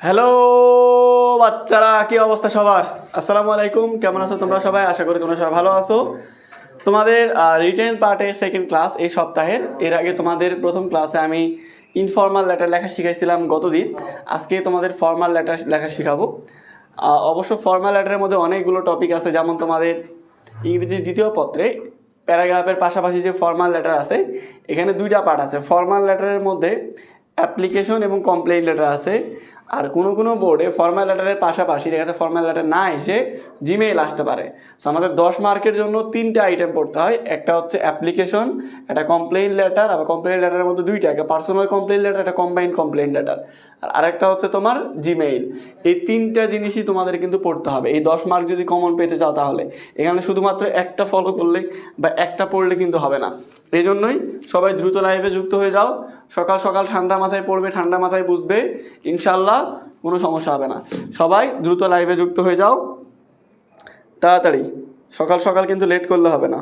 Hello বাচ্চারা, কি অবস্থা সবার? আসসালামু আলাইকুম। কেমন আছো তোমরা সবাই? আশা করি তোমরা সবাই ভালো আছো। তোমাদের রিটেন পার্টের সেকেন্ড ক্লাস এই সপ্তাহের। এর আগে তোমাদের প্রথম ক্লাসে আমি ইনফর্মাল লেটার লেখা শিখাইছিলাম গতদিন। আজকে তোমাদের ফর্মাল লেটার লেখা শিখাবো। অবশ্য ফর্মাল লেটারের মধ্যে অনেকগুলো টপিক আছে, যেমন তোমাদের ইংরেজি দ্বিতীয় পত্রে প্যারাগ্রাফের পাশাপাশি যে ফর্মাল লেটার আছে, এখানে দুইটা পার্ট আছে। ফর্মাল লেটারের মধ্যে অ্যাপ্লিকেশন এবং কমপ্লেইন লেটার আছে। আর কোনো কোনো বোর্ডে ফর্মাল লেটারের পাশাপাশি দেখা যাচ্ছে ফর্মাল লেটার না এসে জিমেইল আসতে পারে। সো আমাদের 10 মার্কের জন্য 3টে আইটেম পড়তে হয়। একটা হচ্ছে অ্যাপ্লিকেশন, একটা কমপ্লেইন লেটার, আবার কমপ্লেইন লেটারের মধ্যে দুইটা, একটা পার্সোনাল কমপ্লেইন লেটার, একটা কম্বাইন্ড কমপ্লেইন লেটার, আর আরেকটা হচ্ছে তোমার জিমেইল। এই 3টা জিনিসই তোমাদের কিন্তু পড়তে হবে এই 10 মার্ক যদি কমন পেতে চাও। তাহলে এখানে শুধুমাত্র একটা ফলো করলে বা একটা পড়লে কিন্তু হবে না। এই জন্যই সবাই দ্রুত লাইভে যুক্ত হয়ে যাও। সকাল সকাল ঠান্ডা মাথায় পড়বে, ঠান্ডা মাথায় বুঝবে, ইনশাল্লাহ কোনো সমস্যা হবে না। সবাই দ্রুত লাইভে যুক্ত হয়ে যাও তাড়াতাড়ি। সকাল সকাল কিন্তু লেট করলে হবে না।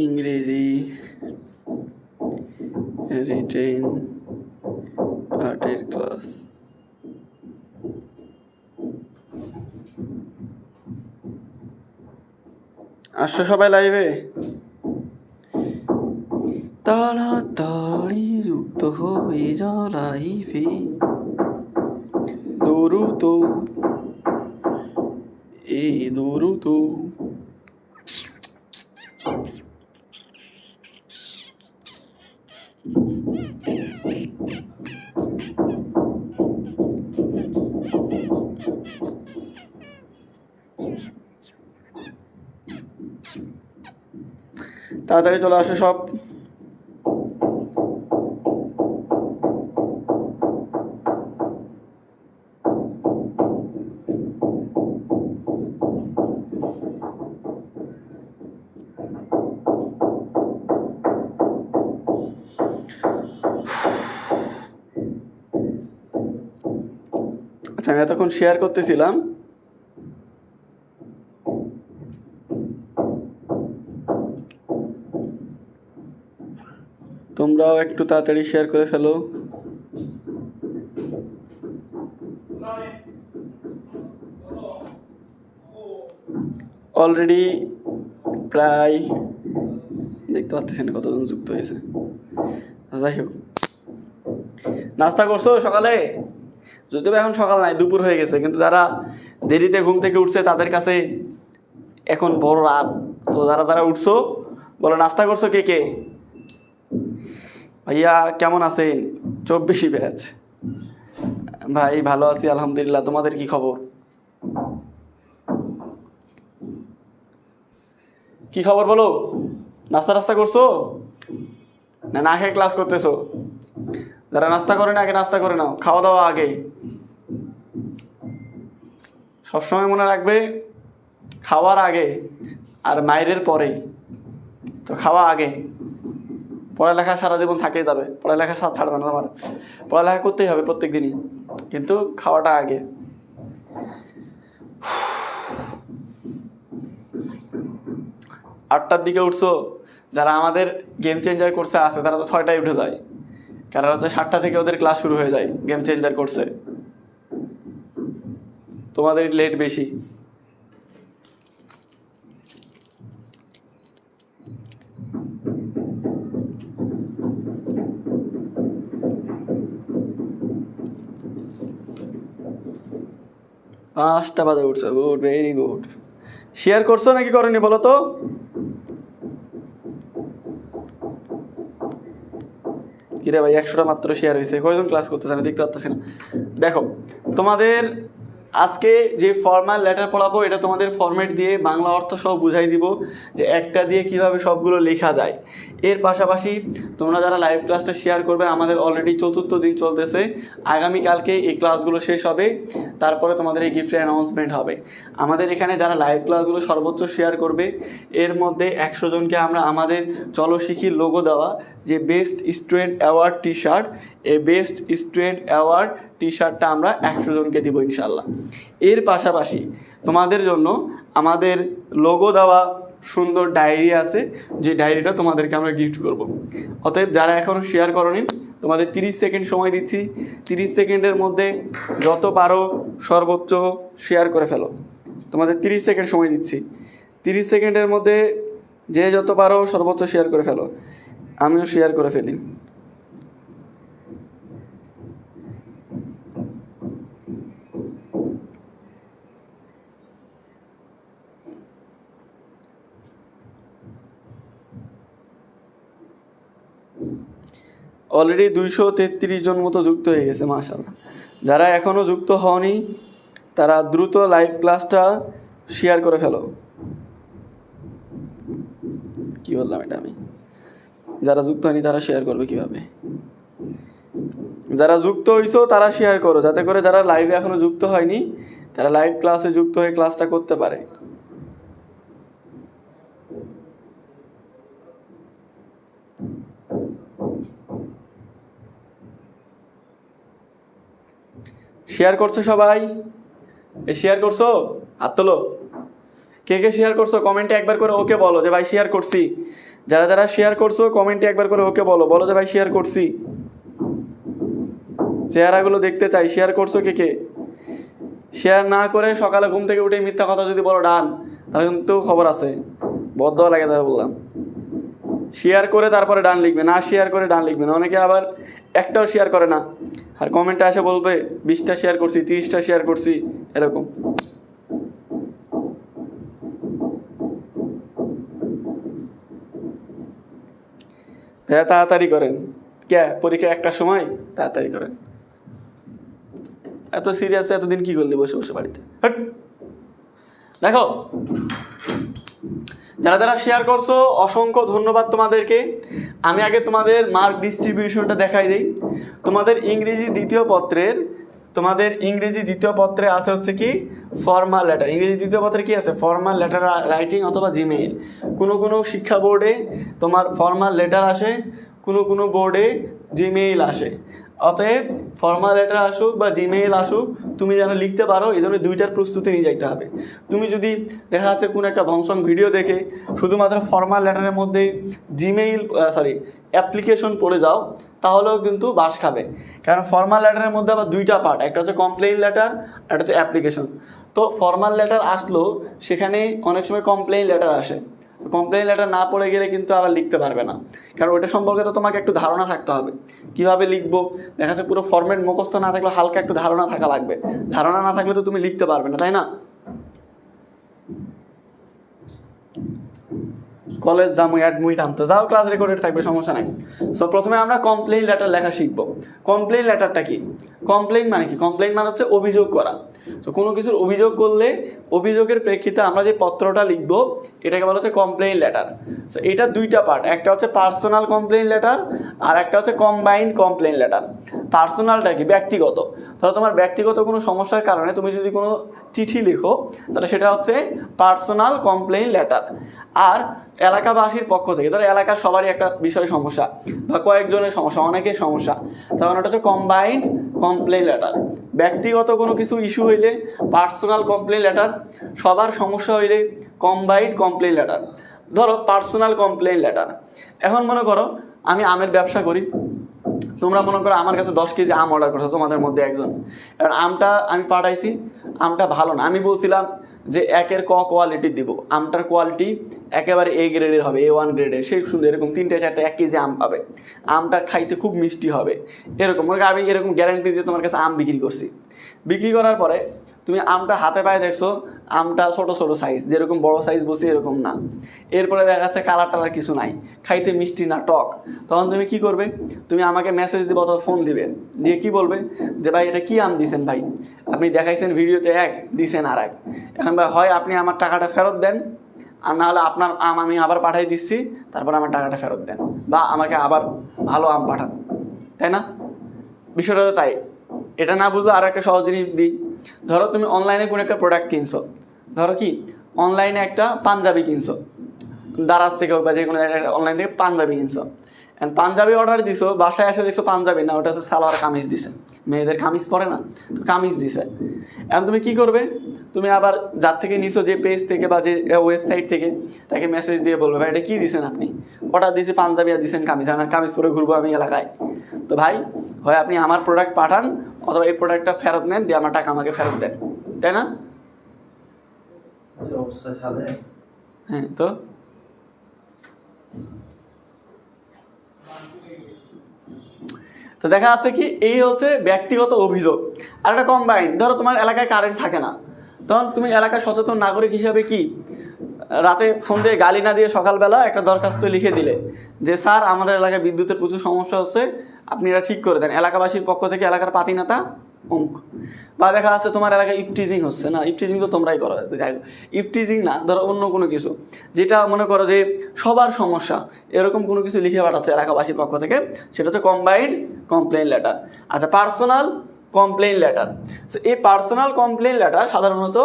ইংরেজি রিটেন পার্টের ক্লাস। আসছো সবাই লাইভে? তাড়াতাড়ি যুক্ত হয়ে যাও লাইভে, দ্রুত দ্রুত। তাড়াতাড়ি চলে আসো সব। আচ্ছা, আমি এতক্ষণ শেয়ার করতেছিলাম, তোমরাও একটু তাড়াতাড়ি শেয়ার করে ফেলো। অলরেডি প্রায় দেখতে পাচ্ছি না কতজন যুক্ত হয়েছে। যাই হোক, নাস্তা করছো সকালে? যদিও এখন সকাল নাই, দুপুর হয়ে গেছে, কিন্তু যারা দেরিতে ঘুম থেকে উঠছে তাদের কাছে এখন বড় রাত। তো যারা যারা উঠছো বলো, নাস্তা করছো কে কে? ভাইয়া কেমন আছেন? 24 ব্যাচ। ভাই ভালো আছি আলহামদুলিল্লাহ। তোমাদের কি খবর? কি খবর বলো? নাস্তা টাস্তা করছো না না খেয়ে ক্লাস করতেছো? যারা নাস্তা করে না আগে নাস্তা করে নাও, খাওয়া দাওয়া আগে। সবসময় মনে রাখবে, খাওয়ার আগে আর মায়ের পরেই। তো খাওয়া আগে। পড়ালেখা সারা জীবন থাকেই যাবে, পড়ালেখা ছাড়বে না তোমার। পড়ালেখা করতেই হবে প্রত্যেক দিনই, কিন্তু খাওয়াটা আগে। 8টার দিকে উঠছো। যারা আমাদের গেম চেঞ্জার কোর্সে আছে তারা তো 6টায় উঠে যায়, কারণ হচ্ছে 7টা থেকে ওদের ক্লাস শুরু হয়ে যায় গেম চেঞ্জার কোর্সে। তোমাদের লেট বেশি। পাঁচটা বাজে উঠছো, গুড, ভেরি গুড। শেয়ার করছো নাকি করনি বলো তো? কিরে ভাই, 100টা মাত্র শেয়ার হয়েছে, কয়জন ক্লাস করতেছে আমি দেখতে পাচ্ছি না। দেখো, তোমাদের আজকে যে ফর্মাল লেটার পড়াবো এটা তোমাদের ফরম্যাট দিয়ে বাংলা অর্থ সব বুঝাই দিব যে একটা দিয়ে কিভাবে সবগুলো লেখা যায়। এর পাশাপাশি তোমরা যারা লাইভ ক্লাসটা শেয়ার করবে, আমাদের অলরেডি 4র্থ দিন চলতেছে, আগামীকালকে এই ক্লাসগুলো শেষ হবে, তারপরে তোমাদের এই গিফটের অ্যানাউন্সমেন্ট হবে। আমাদের এখানে যারা লাইভ ক্লাসগুলো সর্বোচ্চ শেয়ার করবে এর মধ্যে 100 জনকে আমরা আমাদের চলো শিখির লোগো দেওয়া যে best student award T shirt, এই বেস্ট স্টুডেন্ট অ্যাওয়ার্ড টি শার্টটা আমরা 100 জনকে দিব ইনশাল্লাহ। এর পাশাপাশি তোমাদের জন্য আমাদের লোগো দেওয়া সুন্দর ডায়েরি আছে, যে ডায়েরিটা তোমাদেরকে আমরা গিফট করব। অতএব যারা এখনও শেয়ার করোনি তোমাদের 30 সেকেন্ড সময় দিচ্ছি, 30 সেকেন্ডের মধ্যে যত পারো সর্বোচ্চ শেয়ার করে ফেলো। তোমাদের 30 সেকেন্ড সময় দিচ্ছি, 30 সেকেন্ডের মধ্যে যে যত পারো সর্বোচ্চ শেয়ার করে ফেলো। আমিও শেয়ার করে ফেলি। অলরেডি 233 জন মতো যুক্ত হয়ে গেছে, মাশাআল্লাহ। যারা এখনও যুক্ত হওনি তারা দ্রুত লাইভ ক্লাসটা শেয়ার করে ফেলো। কি বললাম এটা আমি? যারা যুক্ত হয়নি তারা শেয়ার করবে কিভাবে? যারা যুক্ত হইছো তারা শেয়ার করো, যাতে করে যারা লাইভে এখনো যুক্ত হয়নি তারা লাইভ ক্লাসে যুক্ত হয়ে ক্লাসটা করতে পারে। শেয়ার করছো সবাই? শেয়ার করছো? হাত তোলো। কে কে শেয়ার করছো কমেন্টে একবার করে ওকে বলো যে ভাই শেয়ার করছি। যারা যারা শেয়ার করছো কমেন্টে একবার করে ওকে বলো, বলো যে ভাই শেয়ার করছি। চেহারাগুলো দেখতে চাই। শেয়ার করছো কে কে? শেয়ার না করে সকালে ঘুম থেকে উঠে মিথ্যা কথা যদি বলো ডান, তাহলে কিন্তু খবর আছে, বদ্ধ লাগে। তারা বললাম শেয়ার করে তারপরে ডান লিখবে, না শেয়ার করে ডান লিখবে না। অনেকে আবার একটাও শেয়ার করে না, আর কমেন্টে এসে বলবে 20টা শেয়ার করছি, 30টা শেয়ার করছি, এরকম। হ্যাঁ, তাড়াতাড়ি করেন। কে পরীক্ষা একটার সময়? তাড়াতাড়ি করেন। এত সিরিয়াস এতদিন কি করলি বসে বসে বাড়িতে? হট। দেখো, যারা যারা শেয়ার করছো অসংখ্য ধন্যবাদ তোমাদেরকে। আমি আগে তোমাদের মার্ক ডিস্ট্রিবিউশনটা দেখাই দিই। তোমাদের ইংরেজি দ্বিতীয় পত্রে আছে হচ্ছে কি ফর্মাল লেটার। ইংরেজি দ্বিতীয় পত্রে কি আছে? ফর্মাল লেটার রাইটিং অথবা জিমেইল। কোনো শিক্ষা বোর্ডে তোমার ফর্মাল লেটার আসে, কোনো বোর্ডে জিমেইল আসে। অতএব ফর্মাল লেটার আসুক বা জিমেইল আসুক, তুমি যেন লিখতে পারো, এই জন্য দুইটার প্রস্তুতি নিয়ে যাইতে হবে। তুমি যদি দেখা যাচ্ছে কোনো একটা ভংসং ভিডিও দেখে শুধুমাত্র ফর্মাল লেটারের মধ্যে অ্যাপ্লিকেশন পড়ে যাও, তাহলেও কিন্তু বাস খাবে। কারণ ফর্মাল লেটারের মধ্যে আবার দুইটা পার্ট, একটা হচ্ছে কমপ্লেইন লেটার, একটা হচ্ছে অ্যাপ্লিকেশন। তো ফর্মাল লেটার আসলো, সেখানে অনেক সময় কমপ্লেইন লেটার আসে। কমপ্লেইন লেটার না পড়ে গেলে কিন্তু আবার লিখতে পারবে না, কারণ ওইটা সম্পর্কে তো তোমাকে একটু ধারণা থাকতে হবে কিভাবে লিখবো। দেখা যাচ্ছে পুরো ফরম্যাট মুখস্থ না থাকলে হালকা একটু ধারণা থাকা লাগবে। ধারণা না থাকলে তো তুমি লিখতে পারবে না, তাই না? কলেজ যামুই অ্যাডমিট আনতে যাও, ক্লাস রেকর্ডেড থাকবে, সমস্যা নাই। সো প্রথমে আমরা কমপ্লেইন লেটার লেখা শিখবো। কমপ্লেইন লেটারটা কি? কমপ্লেইন মানে কি? কমপ্লেইন মানে হচ্ছে অভিযোগ করা। তো কোনো কিছুর অভিযোগ করলে অভিযোগের প্রেক্ষিতে আমরা যে পত্রটা লিখবো এটাকে বলা হচ্ছে কমপ্লেইন লেটার। সো এটা দুইটা পার্ট, একটা হচ্ছে পার্সোনাল কমপ্লেইন লেটার আর একটা হচ্ছে কম্বাইন্ড কমপ্লেইন লেটার। পার্সোনালটা কি? ব্যক্তিগত। ধরো তোমার ব্যক্তিগত কোনো সমস্যার কারণে তুমি যদি কোনো চিঠি লেখো, তাহলে সেটা হচ্ছে পার্সোনাল কমপ্লেইন লেটার। আর এলাকাবাসীর পক্ষ থেকে, ধরো এলাকার সবারই একটা বিষয় সমস্যা বা কয়েকজনের সমস্যা, অনেকের সমস্যা, তখন ওটা হচ্ছে কম্বাইন্ড কমপ্লেইন লেটার। ব্যক্তিগত কোনো কিছু ইস্যু হইলে পার্সোনাল কমপ্লেইন লেটার, সবার সমস্যা হইলে কম্বাইন্ড কমপ্লেইন লেটার। ধরো পার্সোনাল কমপ্লেইন লেটার, এখন মনে করো আমি আমের ব্যবসা করি, তোমরা মনে করো আমার কাছে 10 কেজি আম অর্ডার করছো, তোমাদের মধ্যে একজন। এবার আমটা আমি পাঠাইছি, আমটা ভালো না, আমি বলছিলাম যে 1-এর কোয়ালিটি দিব, আমটার কোয়ালিটি একেবারে A গ্রেডের হবে, A1 গ্রেডের, সেই সুন্দর, এরকম 3-4 1 কেজি আম পাবে, আমটা খাইতে খুব মিষ্টি হবে, এরকম আমি এরকম গ্যারান্টি দিয়ে তোমার কাছে আম বিক্রি করছি। বিক্রি করার পরে তুমি আমটা হাতে পায়ে দেখছো আমটা ছোট ছোট সাইজ, যেরকম বড় সাইজ বসে এরকম না। এরপরে দেখা যাচ্ছে কালার টালার কিছু নাই, খাইতে মিষ্টি না টক। তখন তুমি কি করবে, তুমি আমাকে মেসেজ দিবে অথবা ফোন দিবে, দিয়ে কি বলবে যে ভাই এটা কি আম দিয়েছেন ভাই, আপনি দেখাইছেন ভিডিওতে এক, দিয়েছেন আর এক। এখন ভাই হয় আপনি আমার টাকাটা ফেরত দেন, আর না হলে আপনার আম আমি আবার পাঠিয়ে দিচ্ছি, তারপর আমার টাকাটা ফেরত দেন, বা আমাকে আবার ভালো আম পাঠান, তাই না? বিষয়টা তো তাই। এটা না বুঝলে আর একটা সহজ জিনিস দিই। ধরো তুমি অনলাইনে কোনো একটা প্রোডাক্ট কিনছো, ধরো কি অনলাইনে একটা পাঞ্জাবি কিনছো, দারাজ থেকে হোক বা যে কোনো অনলাইন থেকে পাঞ্জাবি কিনছো, অ্যান্ড পাঞ্জাবি অর্ডার দিছো, বাসায় এসে দেখছো পাঞ্জাবি না, ওটা হচ্ছে সালোয়ার কামিজ দিছে, মেয়েদের কামিজ পরে না, তো কামিজ দিছে। এখন তুমি কি করবে, তুমি আবার যার থেকে নিছো, যে পেজ থেকে বা যে ওয়েবসাইট থেকে, তাকে মেসেজ দিয়ে বলবে ভাই এটা কী দিয়েছেন আপনি, অর্ডার দিয়েছি পাঞ্জাবি আর দিয়েছেন কামিজ, আমার কামিজ পরে ঘুরবো আমি এলাকায়। তো ভাই হয় আপনি আমার প্রোডাক্ট পাঠান, অথবা এই প্রোডাক্টটা ফেরত নেন, দিয়ে আমার টাকা আমাকে ফেরত দেন, তাই না? হ্যাঁ, তো দেখা যাচ্ছে কি এই হচ্ছে ব্যক্তিগত অভিযোগ। আর একটা কম্বাইন, ধরো তোমার এলাকায় কারেন্ট থাকে না, তখন তুমি এলাকার সচেতন নাগরিক হিসাবে কি রাতে ফোন দিয়ে গালি না দিয়ে সকালবেলা একটা দরখাস্ত লিখে দিলে যে স্যার আমাদের এলাকায় বিদ্যুতের প্রচুর সমস্যা হচ্ছে, আপনি এটা ঠিক করে দেন, এলাকাবাসীর পক্ষ থেকে এলাকার পাতিনেতা অমুক। বা দেখা যাচ্ছে তোমার এলাকায় ইফটিজিং হচ্ছে, না ইফটিজিং তো তোমরাই করো, ইফটিজিং না, ধরো অন্য কোনো কিছু যেটা মনে করো যে সবার সমস্যা, এরকম কোনো কিছু লিখে পাঠাচ্ছে এলাকাবাসীর পক্ষ থেকে, সেটা হচ্ছে কম্বাইন্ড কমপ্লেইন লেটার। আচ্ছা, পার্সোনাল কমপ্লেইন লেটার। এই পার্সোনাল কমপ্লেইন লেটার সাধারণত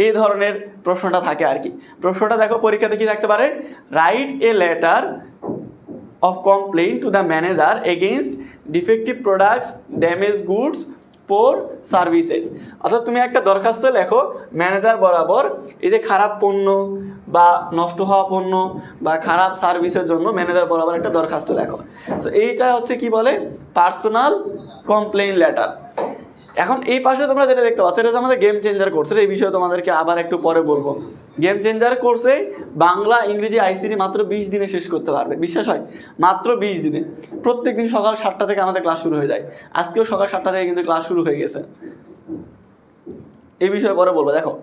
এই ধরনের প্রশ্নটা থাকে আর কি। প্রশ্নটা দেখো পরীক্ষাতে কি থাকতে পারে, write a letter of complaint to the manager against defective products, damaged goods, poor services। অর্থাৎ তুমি একটা দরখাস্ত লেখো ম্যানেজার বরাবর, এই যে খারাপ পণ্য বা নষ্ট হওয়া পণ্য বা খারাপ সার্ভিসের জন্য ম্যানেজার বরাবর একটা দরখাস্ত লেখো। তো এইটা হচ্ছে কি বলে, পার্সোনাল কমপ্লেইন লেটার। এখন এই পাশে তোমরা যেটা দেখতে পাচ্ছ, এটা হচ্ছে আমাদের গেম চেঞ্জার কোর্স। এই বিষয়ে তোমাদেরকে আবার একটু পরে বলবো। গেম চেঞ্জার কোর্সে বাংলা, ইংরেজি, আইসিটি মাত্র 20 দিনে শেষ করতে পারবে, বিশ্বাস হয়? মাত্র 20 দিনে। প্রত্যেক দিন সকাল 7টা থেকে আমাদের ক্লাস শুরু হয়ে যায়। আজকেও সকাল 7টা থেকে কিন্তু ক্লাস শুরু হয়ে গেছে। এই বিষয়ে পরে বলবো। দেখো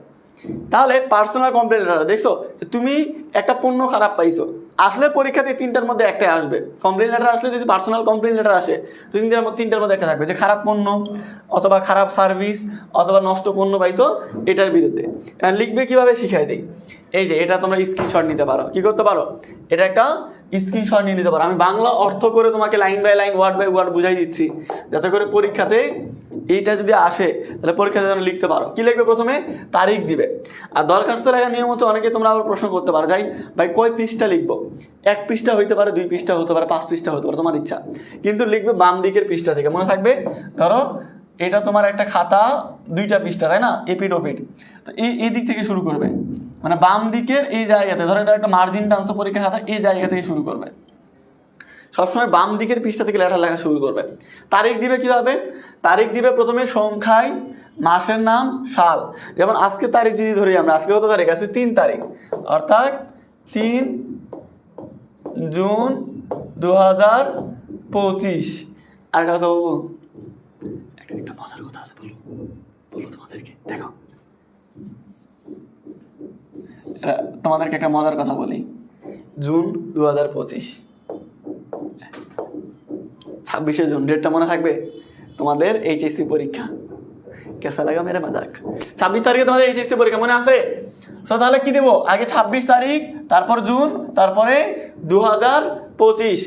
তাহলে পার্সোনাল কমপ্লেইন লেটার, দেখছো তুমি একটা পণ্য খারাপ পাইছো, আসলে পরীক্ষাতে 3টার মধ্যে একটাই আসবে। কমপ্লেইন লেটার আসলে যদি পার্সোনাল কমপ্লেইন লেটার আসে, তো 3টার মধ্যে একটা থাকবে, যে খারাপ পণ্য অথবা খারাপ সার্ভিস অথবা নষ্ট পণ্য পাইছো এটার বিরুদ্ধে। লিখবে কিভাবে শিখাই দেই। এই যে এটা তোমরা স্ক্রিনশট নিতে পারো, কি করতে পারো, এটা একটা স্ক্রিনশট নিয়ে নিতে পারো। আমি বাংলা অর্থ করে তোমাকে line by line, word by word বুঝাই দিচ্ছি, যাতে করে পরীক্ষাতে এইটা যদি আসে তাহলে পরীক্ষাতে যেন লিখতে পারো। কি লিখবে, প্রথমে তারিখ দিবে। আর দরখাস্ত লেখার নিয়ম হচ্ছে, অনেকে তোমরা আবার প্রশ্ন করতে পারো, ভাই কয় পৃষ্ঠা লিখবো? 1 পৃষ্ঠা হইতে পারে, 2 পৃষ্ঠা হতে পারে, 5 পৃষ্ঠা হতে পারে, তোমার ইচ্ছা। কিন্তু লিখবে বাম দিকের পৃষ্ঠা থেকে, মনে থাকবে। ধরো এটা তোমার একটা খাতা, 2টা পৃষ্ঠা, তাই না, এপিড ওপিড। তো এই দিক থেকে শুরু করবে, মানে বাম দিকের এই জায়গাতে, ধরো এটা একটা মার্জিন টানছো পরীক্ষা খাতা, এই জায়গা থেকে শুরু করবে। সবসময় বাম দিকের পৃষ্ঠা থেকে লেটার লেখা শুরু করবে। তারিখ দিবে কিভাবে, তারিখ দিবে প্রথমে সংখ্যায়, মাসের নাম, সাল। যেমন আজকে তারিখ যদি ধরি আমরা, আজকে কত তারিখ আছে, 3 তারিখ, অর্থাৎ 3 জুন 2025। আর একটা কথা বলবো, একটা মজার কথা আছে, বলো তোমাদেরকে। দেখো তোমাদেরকে একটা মজার কথা বলি। জুন 2025, 26শে জুন, ডেটটা মনে থাকবে? তোমাদের এইচএসসি পরীক্ষা। কেসা লাগা মেরে মজাক। 26 তারিখে তোমাদের এইচএসসি পরীক্ষা, মনে আছে? তো তাহলে কি দেবো, আগে 26 তারিখ, তারপর জুন, তারপরে 2025।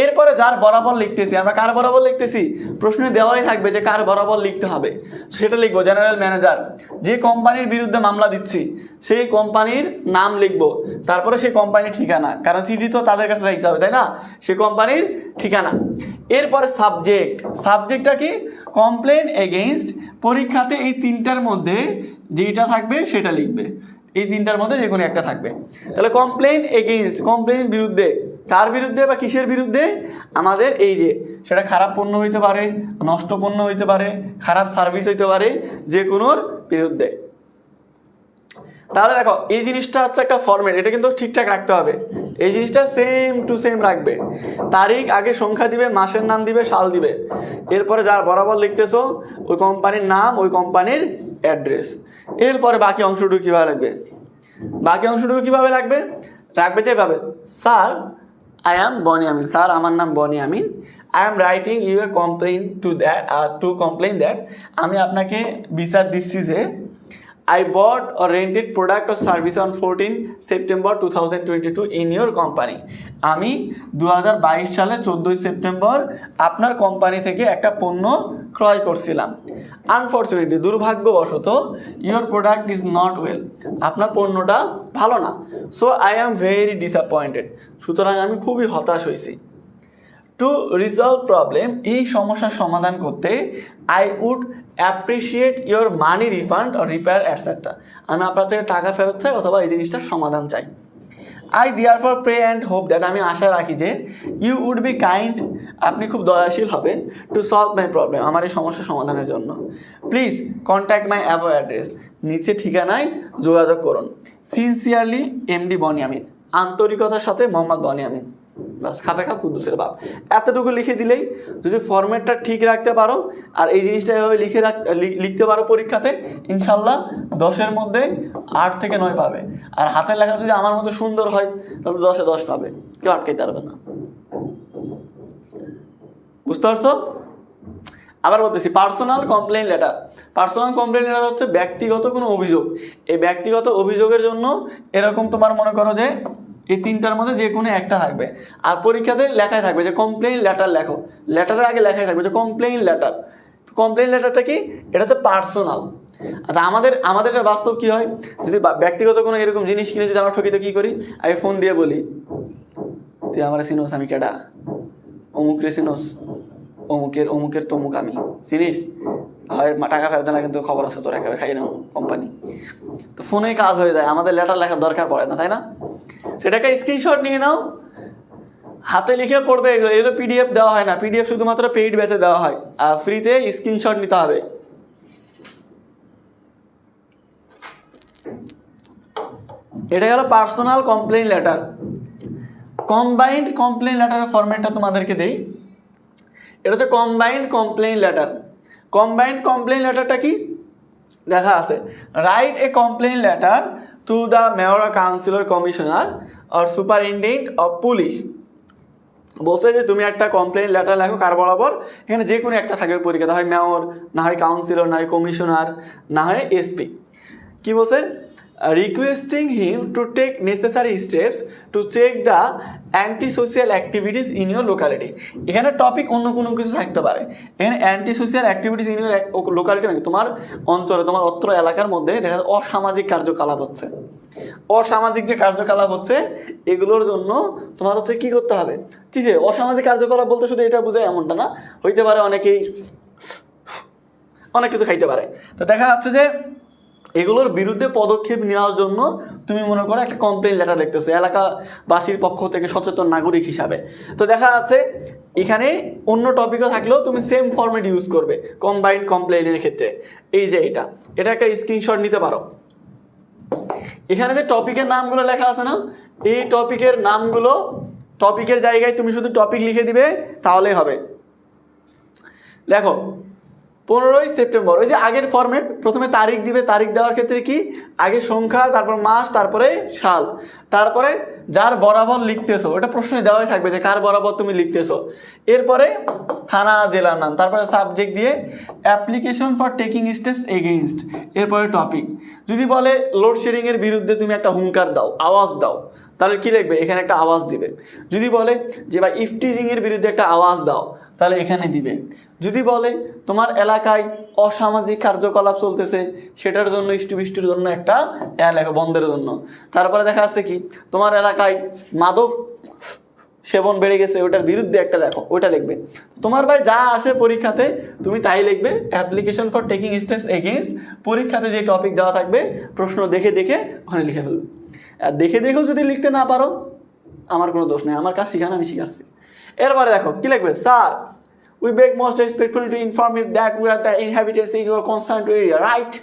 এরপরে যার বরাবর লিখতেছি, আমরা কার বরাবর লিখতেছি, প্রশ্নে দেওয়াই থাকবে যে কার বরাবর লিখতে হবে, সেটা লিখবো। জেনারেল ম্যানেজার, যে কোম্পানির বিরুদ্ধে মামলা দিচ্ছি সেই কোম্পানির নাম লিখবো, তারপরে সেই কোম্পানির ঠিকানা, কারণ চিঠি তো তাদের কাছে যাইতে হবে, তাই না, সেই কোম্পানির ঠিকানা। এরপরে সাবজেক্ট, সাবজেক্টটা কি, কমপ্লেন এগেইনস্ট। পরীক্ষাতে এই 3টার মধ্যে যেটা থাকবে সেটা লিখবে, এই 3টার মধ্যে যে কোনো একটা থাকবে। তাহলে কমপ্লেন এগেইনস্ট, কমপ্লেন বিরুদ্ধে, কার বিরুদ্ধে বা কিসের বিরুদ্ধে, আমাদের এই যে সেটা খারাপ পণ্য হইতে পারে, নষ্ট পণ্য হইতে পারে, খারাপ সার্ভিস হইতে পারে, যে কোনোর বিরুদ্ধে। তাহলে দেখো এই জিনিসটা হচ্ছে একটা ফরম্যাট, এটা কিন্তু ঠিকঠাক রাখতে হবে। এই জিনিসটা সেম টু সেম রাখবে। তারিখ আগে সংখ্যা দিবে, মাসের নাম দিবে, সাল দিবে। এরপরে যার বরাবর লিখতেছো ওই কোম্পানির নাম, ওই কোম্পানির অ্যাড্রেস। এরপরে বাকি অংশটুকু কীভাবে লাগবে? বাকি অংশটুকু কীভাবে লাগবে? রাখবে যেভাবে, sir I am Boniamin, sir আমার নাম Boniamin, I am writing you a complain to complain that, আমি আপনাকে বিচার দিচ্ছি যে I bought or rented product or service on 14 September 2022 in your company. আমি 2022 সালে 14 সেপ্টেম্বর আপনার কোম্পানি থেকে একটা পণ্য ক্রয় করছিলাম। আনফর্চুনেটলি, দুর্ভাগ্যবশত, your product is not well, আপনার পণ্যটা ভালো না। So I am very disappointed, সুতরাং আমি খুবই হতাশ হয়েছি। টু রিজলভ প্রবলেম, এই সমস্যার সমাধান করতে I would appreciate your money refund or repair etcetera, আমি আপনার থেকে টাকা ফেরত চাই অথবা এই জিনিসটার সমাধান চাই। I therefore pray and hope that, আমি আশা রাখি যে ইউ উড বি কাইন্ড, আপনি খুব দয়াশীল হবেন, টু সলভ মাই প্রবলেম, আমার এই সমস্যার সমাধানের জন্য। Please contact my above address, নিচে ঠিকানায় যোগাযোগ করুন। সিনসিয়ারলি এমডি বনিয়ামিন, আন্তরিকতার সাথে মোহাম্মদ বনিয়ামিন। বাস, খাপে খাপ কুদ্দুসের বাপ। এতটুকু লিখে দিলেই, যদি ফরম্যাটটা ঠিক রাখতে পারো আর এই জিনিসটা এভাবে লিখতে পারো পরীক্ষাতে, ইনশাল্লাহ 10-এর মধ্যে 8 থেকে 9 পাবে। আর হাতের লেখা যদি আমার মতো সুন্দর হয় তাহলে 10-এ 10 পাবে, কেউ আটকাইতে পারবে না। বুঝতে পারছো? আবার বলতেছি, personal complain letter. Personal complain letter হচ্ছে ব্যক্তিগত কোনো অভিযোগ। এই ব্যক্তিগত অভিযোগের জন্য এরকম তোমার মনে করো যে এই 3টার মধ্যে যে কোনো একটা থাকবে, আর পরীক্ষাতে লেখায় থাকবে যে কমপ্লেইন লেটার লেখো, লেটারের আগে লেখায় থাকবে যে কমপ্লেইন লেটার। কমপ্লেইন লেটারটা কি? এটা হচ্ছে পার্সোনাল। আচ্ছা, আমাদের বাস্তব কী হয়, যদি ব্যক্তিগত কোনো এরকম জিনিস কিনে যদি আমরা ঠকিতে কী করি, আমি ফোন দিয়ে বলি, তুই আমার চিনোস, আমি কেডা, অমুক রে চিনোস, অমুকের তমুক আমি, চিনিস, হয় টাকা ফেরত না, কিন্তু খবর আছে তোর, একেবারে খাই না কোম্পানি। তো ফোনে কাজ হয়ে যায়, আমাদের লেটার লেখার দরকার পড়ে না, তাই না? সেটা একটা স্ক্রিনশট নিয়ে নাও, হাতে লিখে পড়বে। এগুলো পিডিএফ দেওয়া হয় না, পিডিএফ শুধুমাত্র পেইড ব্যাচে দেওয়া হয়, আর ফ্রিতে স্ক্রিনশট নিতে হবে। এটা গেল personal complain letter. Combined complain লেটারের ফরম্যাটটা তোমাদেরকে দেই। এটা হচ্ছে combined complain letter. Combined complain লেটারটা কি দেখা আছে, right a complain letter to the mayor, councillor, commissioner or superintendent of police. বলছে যে তুমি একটা কমপ্লেইন লেটার লেখো, কার বরাবর? এখানে যে কোনো একটা থাকবে পরীক্ষাতে, হয় মেয়র, না হয় কাউন্সিলর, না হয় কমিশনার, না হয় এসপি। কি বলছে? Requesting him to take necessary steps to check the anti social activities in your locality. এখানে টপিক অন্য কোনো কিছু থাকতে পারে। এখানে anti social activities in your locality মানে তোমার অঞ্চলে, তোমার অত্র এলাকার মধ্যে দেখা যায় অসামাজিক কার্যকলাপ হচ্ছে। অসামাজিক যে কার্যকলাপ হচ্ছে এগুলোর জন্য তোমার হচ্ছে কী করতে হবে? ঠিক আছে, অসামাজিক কার্যকলাপ বলতে শুধু এটা বোঝায় এমনটা না, হইতে পারে অনেকেই অনেক কিছু খাইতে পারে। তো দেখা যাচ্ছে যে এগুলোর বিরুদ্ধে পদক্ষেপ নেওয়ার জন্য তুমি মনে করো একটা কমপ্লেইন লেটার লিখতেছো এলাকাবাসীর পক্ষ থেকে, সচেতন নাগরিক হিসাবে। তো দেখা যাচ্ছে এখানে অন্য টপিকও থাকলেও তুমি সেম ফরম্যাট ইউজ করবে কম্বাইন্ড কমপ্লেইনের ক্ষেত্রে। এই যে এটা একটা স্ক্রিনশট নিতে পারো। এখানে যে টপিকের নামগুলো লেখা আছে না, এই টপিকের নামগুলো টপিকের জায়গায় তুমি শুধু টপিক লিখে দিবে তাহলেই হবে। দেখো 15 সেপ্টেম্বর, ওই যে আগের ফরম্যাট, প্রথমে তারিখ দিবে, তারিখ দেওয়ার ক্ষেত্রে কি আগে সংখ্যা, তারপর মাস, তারপরে সাল, তারপরে যার বরাবর লিখতেছো, ওটা প্রশ্নে দেওয়াই থাকবে যে কার বরাবর তুমি লিখতেছো। এরপরে থানা, জেলার নাম, তারপরে সাবজেক্ট দিয়ে application for taking steps against, এরপরে টপিক। যদি বলে লোডশেডিংয়ের বিরুদ্ধে তুমি একটা হুঙ্কার দাও, আওয়াজ দাও, তাহলে কী লিখবে? এখানে একটা আওয়াজ দিবে। যদি বলে যে ভাই ইফটিজিংয়ের বিরুদ্ধে একটা আওয়াজ দাও, তাহলে এখানে দিবে। যদি বলে তোমার এলাকায় অসামাজিক কার্যকলাপ চলতেছে, সেটার জন্য বৃষ্টির জন্য একটা লেখো, বন্ধের জন্য। তারপরে দেখা যাচ্ছে কি তোমার এলাকায় মাদক সেবন বেড়ে গেছে, ওটার বিরুদ্ধে একটা লেখো, ওটা লিখবে। তোমার ভাই যা আসে পরীক্ষাতে তুমি তাই লিখবে, application for taking steps against. পরীক্ষাতে যে টপিক দেওয়া থাকবে প্রশ্ন দেখে দেখে ওখানে লিখে ফেলবে। আর দেখে দেখেও যদি লিখতে না পারো, আমার কোনো দোষ নেই, আমার কাজ শিখানো, আমি শিখাচ্ছি। এরপরে দেখো কি লিখবে, sir we beg most respectfully to inform you that we are the inhabitants in your concerned area, right?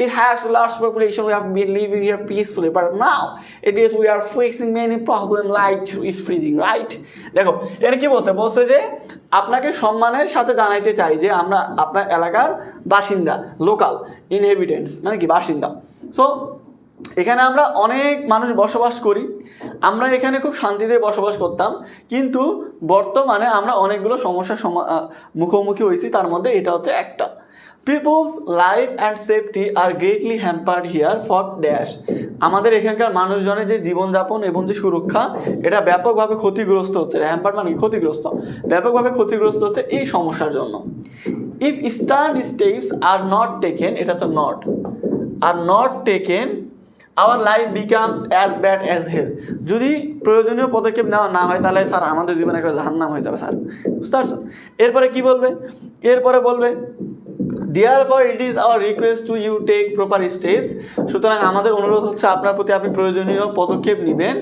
It has large population. We have been living here peacefully, but now it is we are facing many problems like is freezing, right? দেখো এর কি বলছে যে আপনাকে সম্মানের সাথে জানাইতে চাই যে আমরা আপনার এলাকার বাসিন্দা, লোকাল ইনহেবিটেন্টস মানে কি বাসিন্দা। সো এখানে আমরা অনেক মানুষ বসবাস করি, আমরা এখানে খুব শান্তিতে বসবাস করতাম, কিন্তু বর্তমানে আমরা অনেকগুলো সমস্যার মুখোমুখি হয়েছি, তার মধ্যে এটা হচ্ছে একটা। Peoples life and safety are greatly hampered here for dash. আমাদের এখানকার মানুষজনের যে জীবনযাপন এবং যে সুরক্ষা এটা ব্যাপকভাবে ক্ষতিগ্রস্ত হচ্ছে। হ্যাম্পার্ড মানে ক্ষতিগ্রস্ত, ব্যাপকভাবে ক্ষতিগ্রস্ত হচ্ছে এই সমস্যার জন্য। If stern steps are not taken, এটা তো not are not taken our life becomes as bad as hell. যদি প্রয়োজনীয় পদক্ষেপ নেওয়া না হয় তাহলে স্যার আমাদের জীবনে একটা জাহান্নাম হয়ে যাবে স্যার, বুঝতে পারছেন? এরপরে কি বলবে? এরপরে বলবে therefore it is our request to you take proper steps. সুতরাং আমাদের অনুরোধ হচ্ছে আপনার প্রতি আপনি প্রয়োজনীয় পদক্ষেপ নেবেন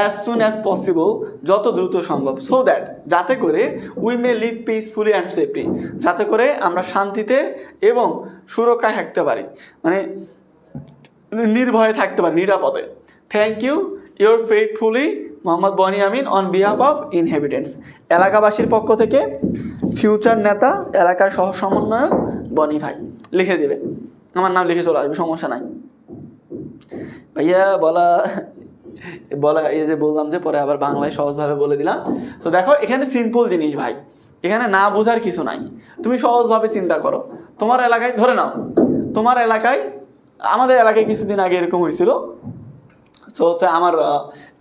as soon as possible, যত দ্রুত সম্ভব, so that যাতে করে we may live peacefully and safely, যাতে করে আমরা শান্তিতে এবং সুরক্ষায় থাকতে পারি, মানে নির্ভয়ে থাকতে পারি, নিরাপদে। Thank you your faithfully Mohammad Boni Amin on behalf of inhabitants. এলাকাবাসীর পক্ষ থেকে ফিউচার নেতা, এলাকার সহ সমন্বয়ক বনি ভাই লিখে দেবে, আমার নাম লিখে চলে আসবে, সমস্যা নাই ভাইয়া। বলা এই যে বললাম যে পরে আবার বাংলায় সহজভাবে বলে দিলাম। তো দেখো এখানে সিম্পল জিনিস ভাই, এখানে না বোঝার কিছু নাই, তুমি সহজভাবে চিন্তা করো। তোমার এলাকায় ধরে নাও, তোমার এলাকায়, আমাদের এলাকায় কিছুদিন আগে এরকম হয়েছিল। তো হচ্ছে আমার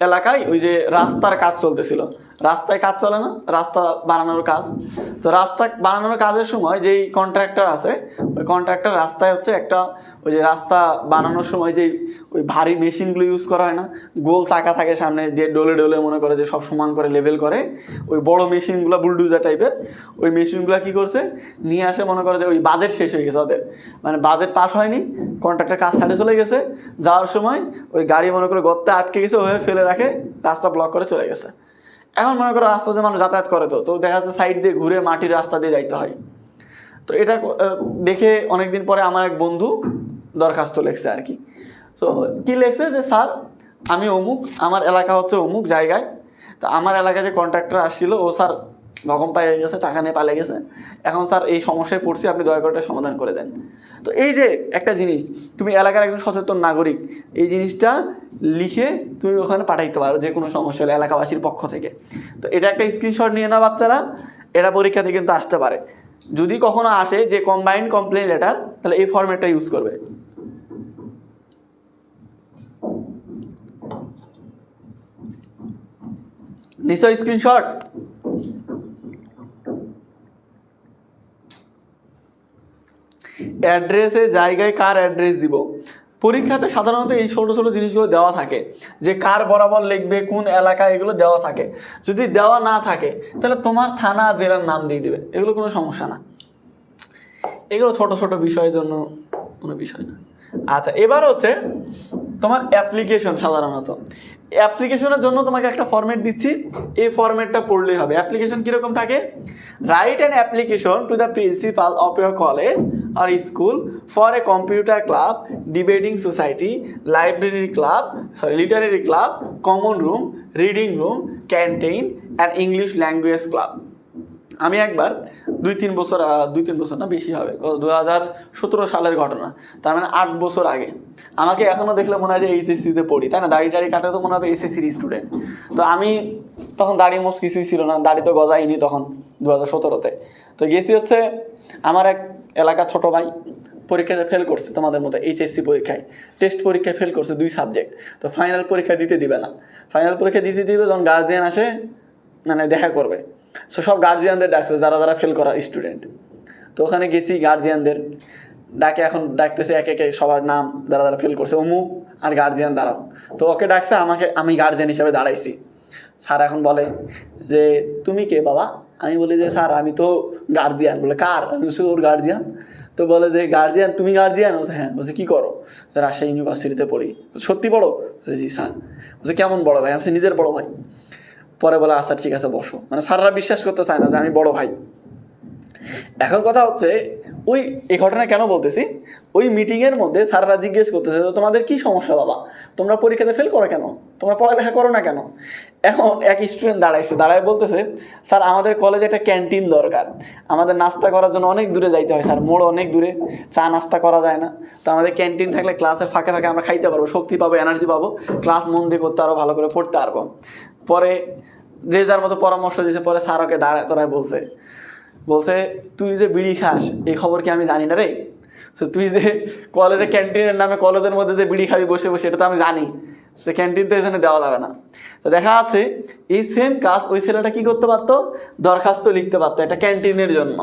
এলাকায় ওই যে রাস্তার কাজ চলতেছিল, রাস্তায় কাজ চলে না, রাস্তা বানানোর কাজ। তো রাস্তা বানানোর কাজের সময় যেই কন্ট্রাক্টর আছে, ওই কন্ট্রাক্টর রাস্তায় হচ্ছে একটা ওই যে রাস্তা বানানোর সময় যেই ওই ভারী মেশিনগুলো ইউজ করা হয় না, গোল চাকা থাকে সামনে দিয়ে ডলে ডলে মনে করে যে সব সমান করে লেভেল করে, ওই বড় মেশিনগুলো বুলডুজার টাইপের, ওই মেশিনগুলো কী করছে নিয়ে আসে, মনে করে যে ওই বাজেট শেষ হয়ে গেছে ওদের, মানে বাজেট পাস হয়নি, কন্ট্রাক্টর কাজ ছাড়ে চলে গেছে, যাওয়ার সময় ওই গাড়ি মনে করে গর্তে আটকে গেছে, ওইভাবে ফেলে রাখে, রাস্তা ব্লক করে চলে গেছে। এখন মনে করো রাস্তাতে মানুষ যাতায়াত করে, তো দেখা যাচ্ছে সাইড দিয়ে ঘুরে মাটির রাস্তা দিয়ে যাইতে হয়। তো এটা দেখে অনেকদিন পরে আমার এক বন্ধু দরখাস্ত লেখছে আর কি। তো কী লেখছে যে স্যার আমি অমুক, আমার এলাকা হচ্ছে অমুক জায়গায়, তো আমার এলাকায় যে কন্ট্রাক্টর আসছিল ও স্যার ভগম পায়ে গেছে, টাকা নিয়ে পালিয়ে গেছে, এখন স্যার এই সমস্যায় পড়ছি, আপনি দয়া করে এটা সমাধান করে দেন। তো এই যে একটা জিনিস, তুমি এলাকার একজন সচেতন নাগরিক, এই জিনিসটা লিখে তুমি ওখানে পাঠাইতে পারো যে কোনো সমস্যা হলে এলাকাবাসীর পক্ষ থেকে। তো এটা একটা স্ক্রিনশট নিয়ে না বাচ্চারা, এটা পরীক্ষাতে কিন্তু আসতে পারে। যদি কখনো আসে যে কম্বাইন্ড কমপ্লেন লেটার, তাহলে এই ফরম্যাটটা ইউজ করবে। নিশ্চয় স্ক্রিনশট। অ্যাড্রেসে জায়গায় কার অ্যাড্রেস দিব, পরীক্ষাতে সাধারণত এই ছোটো ছোটো জিনিসগুলো দেওয়া থাকে যে কার বরাবর লিখবে, কোন এলাকা, এগুলো দেওয়া থাকে। যদি দেওয়া না থাকে তাহলে তোমার থানা জেলার নাম দিয়ে দেবে, এগুলো কোনো সমস্যা না, এগুলো ছোটো ছোটো বিষয়ের জন্য কোনো বিষয় না। আচ্ছা, এবার হচ্ছে তোমার অ্যাপ্লিকেশন। সাধারণত অ্যাপ্লিকেশনের জন্য তোমাকে একটা ফরম্যাট দিচ্ছি, এই ফরম্যাটটা পড়লেই হবে। অ্যাপ্লিকেশন কীরকম থাকে? Right an application to the principal of your college or school for a computer club, debating society, literary club, common room, reading room, canteen and English language club. আমি একবার 2-3 বছর না বেশি হবে, 2017 সালের ঘটনা, তার মানে 8 বছর আগে। আমাকে এখনও দেখলে মনে হয় যে এইচএসসিতে পড়ি, তাই না? দাড়ি কাটে তো মনে হবে এইচএসসির স্টুডেন্ট। তো আমি তখন দাড়ি মোছ কিছুই ছিল না, দাড়ি তো গজাইনি তখন 2017-তে। তো গেছি হচ্ছে আমার এক এলাকার ছোটো ভাই পরীক্ষাতে ফেল করছে, তোমাদের মতো এইচএসসি পরীক্ষায়, টেস্ট পরীক্ষায় ফেল করছে 2 সাবজেক্ট। তো ফাইনাল পরীক্ষা দিতে দিবে না, ফাইনাল পরীক্ষা দিতে দিবে যখন গার্জিয়ান আসে মানে দেখা করবে। সো সব গার্জিয়ানদের ডাকছে যারা ফেল করা স্টুডেন্ট। তো ওখানে গেছি, গার্জিয়ানদের ডাকে, এখন ডাকতেছে এক একে সবার নাম, যারা ফেল করছে, অমুক আর গার্জিয়ান দাঁড়াও। তো ওকে ডাকছে, আমি গার্জিয়ান হিসাবে দাঁড়াইছি। স্যার এখন বলে যে তুমি কে বাবা? আমি বলি যে স্যার আমি তো গার্জিয়ান। বলে কার? আমি বলছি ওর গার্জিয়ান। তো বলে যে গার্জিয়ান, তুমি গার্জিয়ান? বলছে হ্যাঁ। বলছে কী করো? রাজশাহী ইউনিভার্সিটিতে পড়ি। সত্যি বড়ো? বলছে জি স্যার। বলছে কেমন বড়ো ভাই? আমি নিজের বড়ো ভাই। পরে বলে আচ্ছা ঠিক আছে বসো। মানে স্যাররা বিশ্বাস করতে চায় না যে আমি বড় ভাই। এখন কথা হচ্ছে ওই এই ঘটনা কেন বলতেছি, ওই মিটিংয়ের মধ্যে স্যাররা জিজ্ঞেস করতেছে তোমাদের কি সমস্যা বাবা, তোমরা পরীক্ষাতে ফেল করো কেন, তোমরা পড়ালেখা করো না কেন। এখন এক স্টুডেন্ট দাঁড়ায় বলতেছে স্যার আমাদের কলেজে একটা ক্যান্টিন দরকার, আমাদের নাস্তা করার জন্য অনেক দূরে যাইতে হয় স্যার, মোড় অনেক দূরে, চা নাস্তা করা যায় না, তো আমাদের ক্যান্টিন থাকলে ক্লাসের ফাঁকে ফাঁকে আমরা খাইতে পারবো, শক্তি পাবো, এনার্জি পাবো, ক্লাস মন দিয়ে করতে আরও ভালো করে পড়তে পারবো। পরে যে যার মতো পরামর্শ দিয়েছে, পরে স্যার ওকে দাঁড়ায় করায় বলছে তুই যে বিড়ি খাস এই খবর কি আমি জানি না রে, তো তুই যে কলেজে ক্যান্টিনের নামে কলেজের মধ্যে যে বিড়ি খাবি বসে বসে, এটা তো আমি জানি, সে ক্যান্টিন তো এখানে দেওয়া যাবে না। তো দেখা যাচ্ছে এই সেম কাজ ওই ছেলেটা কি করতে পারতো, দরখাস্ত লিখতে পারতো একটা ক্যান্টিনের জন্য,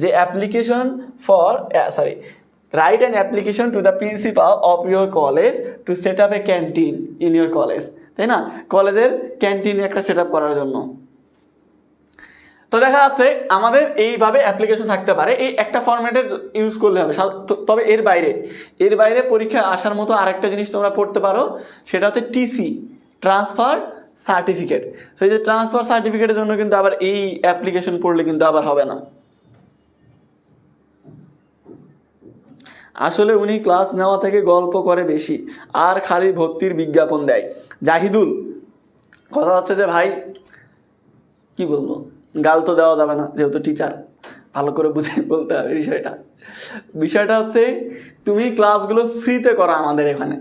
যে application for write an application to the principal of your college to set up a canteen in your college, তাই না, কলেজের ক্যান্টিনে একটা সেট আপ করার জন্য। তো দেখা যাচ্ছে আমাদের এইভাবে অ্যাপ্লিকেশন থাকতে পারে, এই একটা ফরম্যাটের ইউজ করলে হবে। তবে এর বাইরে পরীক্ষায় আসার মতো আরেকটা জিনিস তোমরা পড়তে পারো, সেটা হচ্ছে টিসি, ট্রান্সফার সার্টিফিকেট। তো এই যে ট্রান্সফার সার্টিফিকেটের জন্য কিন্তু আবার এই অ্যাপ্লিকেশন পড়লে কিন্তু আবার হবে না। আসলে উনি ক্লাস নেওয়া থেকে গল্প করে বেশি আর খালি ভর্তির বিজ্ঞাপন দেয়। জাহিদুল, কথা হচ্ছে যে ভাই কি বলবো, গাল তো দেওয়া যাবে না যেহেতু টিচার, ভালো করে বুঝে বলতে হবে বিষয়টা হচ্ছে তুমি ক্লাসগুলো ফ্রিতে করা আমাদের এখানে,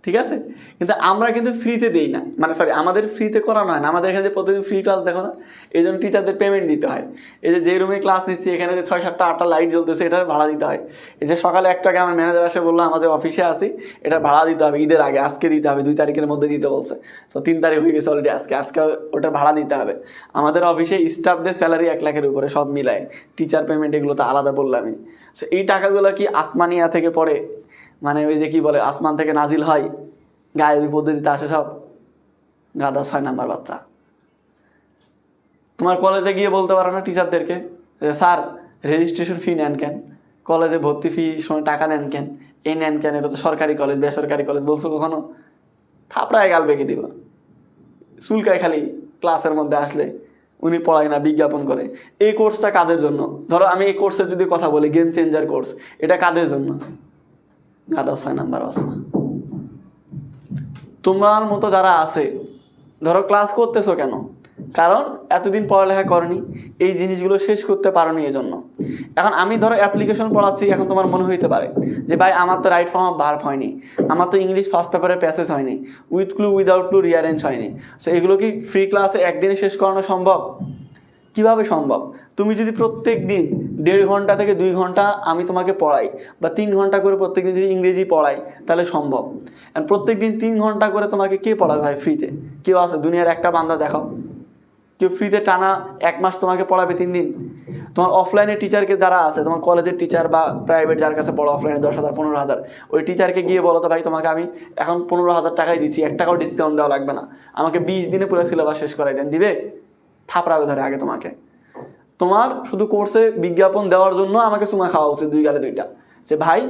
ঠিক আছে, কিন্তু আমরা কিন্তু ফ্রিতে দিই না, মানে আমাদের ফ্রিতে করানো হয় না, আমাদের এখানে যে প্রতিদিন ফ্রি ক্লাস দেখো না, এই জন্য টিচারদের পেমেন্ট দিতে হয়। এই যে রুমে ক্লাস নিচ্ছি এখানে যে 6, 7, 8টা লাইট জ্বলতেছে, এটার ভাড়া দিতে হয়। এই যে সকালে একটাকে আমার ম্যানেজার আসে বললো আমাদের অফিসে আসি, এটা ভাড়া দিতে হবে ঈদের আগে, আজকে দিতে হবে, 2 তারিখের মধ্যে দিতে বলছে, তো 3 তারিখ হয়ে গেছে অলরেডি, আজকে ওটার ভাড়া দিতে হবে। আমাদের অফিসে স্টাফদের স্যালারি 1 লাখের উপরে, সব মিলায়, টিচার পেমেন্ট এগুলো তো আলাদা বললামই। এই টাকাগুলো কি আসমানিয়া থেকে পড়ে, মানে ওই যে কি বলে আসমান থেকে নাজিল হয়, গায়েবী পদ্ধতিতে আসে সব, গাদা 6 নাম্বার বাচ্চা। তোমার কলেজে গিয়ে বলতে পারো না টিচারদেরকে স্যার রেজিস্ট্রেশন ফি নেন কেন, কলেজে ভর্তি ফি টাকা নেন কেন, এই নেন কেন, এটা তো সরকারি কলেজ, বেসরকারি কলেজ, বলছো কখনো? থাপড়ায় গাল বেঁকে দিবা, চুলকায় খালি ক্লাসের মধ্যে আসলে, উনি পড়ায় না বিজ্ঞাপন করে। এই কোর্সটা কাদের জন্য, ধরো আমি এই কোর্সের যদি কথা বলি, গেম চেঞ্জার কোর্স, এটা কাদের জন্য, গাদা 6 নাম্বার বাচ্চা। তোমার মতো যারা আছে, ধরো ক্লাস করতেছো কেন, কারণ এতদিন পড়ালেখা করনি, এই জিনিসগুলো শেষ করতে পারোনি, এজন্য। এখন আমি ধরো অ্যাপ্লিকেশন পড়াচ্ছি, এখন তোমার মনে হইতে পারে যে ভাই আমার তো রাইট ফর্ম অফ ভার্ব হয়নি, আমার তো ইংলিশ ফার্স্ট পেপারে প্যাসেজ হয়নি, with clue without clue rearrange হয়নি, সো এগুলো কি ফ্রি ক্লাসে একদিনে শেষ করানো সম্ভব? কিভাবে সম্ভব? তুমি যদি প্রত্যেক দিন 1.5 ঘন্টা থেকে 2 ঘন্টা আমি তোমাকে পড়াই, বা 3 ঘন্টা করে প্রত্যেকদিন যদি ইংরেজি পড়াই, তাহলে সম্ভব। অ্যান্ড প্রত্যেক দিন 3 ঘন্টা করে তোমাকে কে পড়াবে ভাই ফ্রিতে? কেউ আছে দুনিয়ার একটা বান্দা দেখাও, কেউ ফ্রিতে টানা 1 মাস তোমাকে পড়াবে 3 দিন? তোমার অফলাইনে টিচারকে যারা আছে, তোমার কলেজের টিচার বা প্রাইভেট যার কাছে পড়ো অফলাইনে 10,000 15,000, ওই টিচারকে গিয়ে বলো তো ভাই তোমাকে আমি এখন 15,000 টাকাই দিচ্ছি, 1 টাকাও ডিসকাউন্ট দেওয়া লাগবে না, আমাকে 20 দিনে পুরো সিলেবাস শেষ করাই দেন, দিবে? থাপড়াবে ধরে আগে তোমাকে। তোমার শুধু কোর্সে বিজ্ঞাপন দেওয়ার জন্য আমাকে চুমা খাওয়া উচিত 2 গালে 2টা, যে ভাই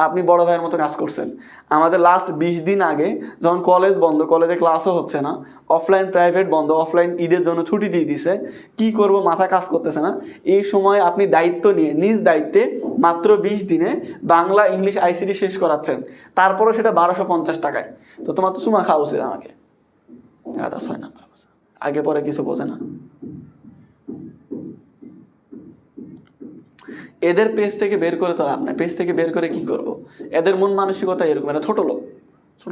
আপনি বড় ভাইয়ের মতো কাজ করছেন। আমাদের লাস্ট 20 দিন আগে যখন কলেজ বন্ধ, কলেজে ক্লাসও হচ্ছে না, অফলাইন প্রাইভেট বন্ধ, অফলাইন ঈদের জন্য ছুটি দিয়ে দিছে, কি করব মাথা কাজ করতেছে না, এই সময় আপনি দায়িত্ব নিয়ে নিজ দায়িত্বে মাত্র 20 দিনে বাংলা ইংলিশ আইসিটি শেষ করাচ্ছেন, তারপরও সেটা 1250 টাকায়। তো তোমার তো চুমা খাওয়া উচিত আমাকে। আগে পরে কিছু বোঝে না। এদের পেজ থেকে বের করে তো লাভ নাই, পেজ থেকে বের করে কি করব? এদের মন মানসিকতা এরকম, এটা ছোট